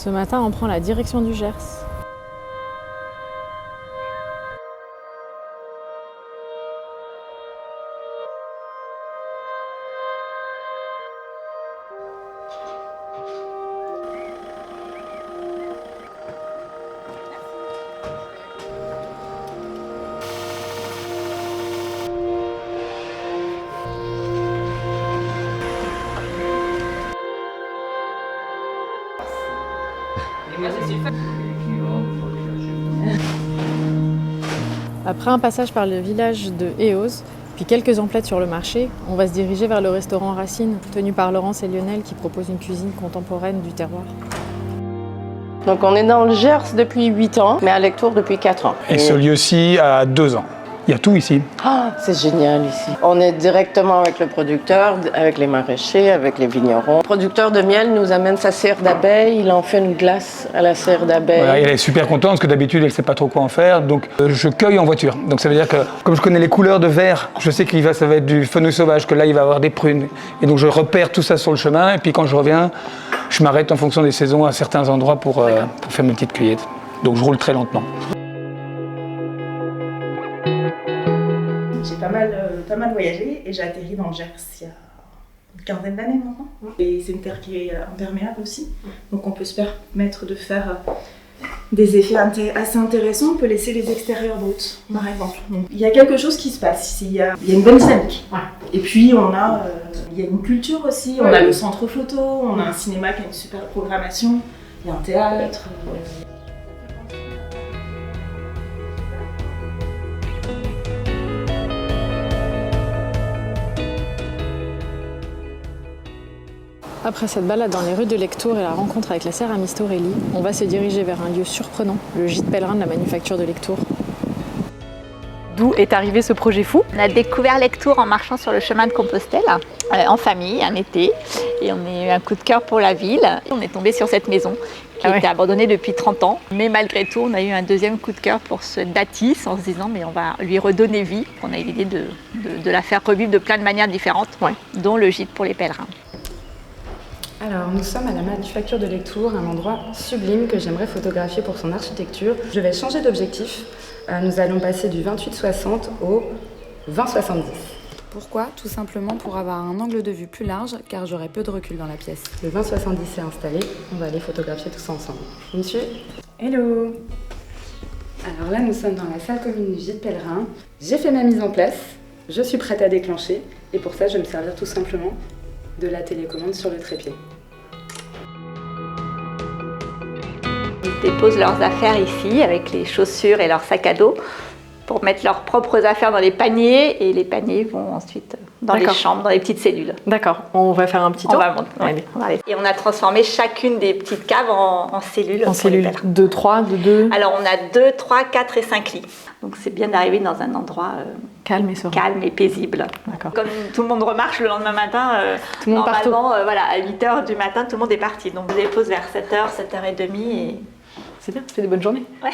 Ce matin, on prend la direction du Gers. Après un passage par le village de Eauze, puis quelques emplettes sur le marché, on va se diriger vers le restaurant Racine, tenu par Laurence et Lionel qui proposent une cuisine contemporaine du terroir. Donc on est dans le Gers depuis 8 ans, mais à Lectoure depuis 4 ans. Et ce lieu-ci a 2 ans. Il y a tout ici. Ah, c'est génial ici. On est directement avec le producteur, avec les maraîchers, avec les vignerons. Le producteur de miel nous amène sa cire d'abeille, il en fait une glace à la cire d'abeille. Voilà, elle est super contente parce que d'habitude elle ne sait pas trop quoi en faire, donc je cueille en voiture. Donc ça veut dire que comme je connais les couleurs de vert, je sais ça va être du fenouil sauvage, que là il va avoir des prunes. Et donc je repère tout ça sur le chemin et puis quand je reviens, je m'arrête en fonction des saisons à certains endroits pour faire mes petites cueillettes. Donc je roule très lentement. J'ai pas mal voyagé et j'ai atterri dans le Gers il y a une quinzaine d'années maintenant. Et c'est une terre qui est imperméable aussi, donc on peut se permettre de faire des effets assez intéressants. On peut laisser les extérieurs bruts, par exemple. Donc, il y a quelque chose qui se passe ici, il y a une bonne dynamique. Et puis il y a une culture aussi, on a le centre photo, on a un cinéma qui a une super programmation, il y a un théâtre. Après cette balade dans les rues de Lectoure et la rencontre avec la céramiste Aurélie, on va se diriger vers un lieu surprenant, le gîte pèlerin de la manufacture de Lectoure. D'où est arrivé ce projet fou? On a découvert Lectoure en marchant sur le chemin de Compostelle, en famille, un été, et on a eu un coup de cœur pour la ville. On est tombé sur cette maison qui était abandonnée depuis 30 ans, mais malgré tout, on a eu un deuxième coup de cœur pour ce bâtisse en se disant mais on va lui redonner vie. On a eu l'idée de la faire revivre de plein de manières différentes, dont le gîte pour les pèlerins. Alors, nous sommes à la manufacture de Lectoure, un endroit sublime que j'aimerais photographier pour son architecture. Je vais changer d'objectif. Nous allons passer du 28-60 au 20-70. Pourquoi? Tout simplement pour avoir un angle de vue plus large, car j'aurai peu de recul dans la pièce. Le 20-70 est installé, on va aller photographier tous ensemble. Vous me suivez? Hello! Alors là, nous sommes dans la salle commune du gîte pèlerin. J'ai fait ma mise en place, je suis prête à déclencher, et pour ça, je vais me servir tout simplement de la télécommande sur le trépied. Ils déposent leurs affaires ici avec les chaussures et leurs sacs à dos pour mettre leurs propres affaires dans les paniers et les paniers vont ensuite dans les chambres, dans les petites cellules. D'accord, on va faire un petit tour. On va aller. Et on a transformé chacune des petites caves en cellules. En cellules de 3, de 2. Alors on a 2, 3, 4 et 5 lits. Donc c'est bien d'arriver dans un endroit calme et paisible. Comme tout le monde remarche le lendemain matin, tout le monde normalement à 8h du matin, tout le monde est parti. Donc je dépose vers 7h, 7h30 et... C'est bien, ça fait des bonnes journées. Ouais.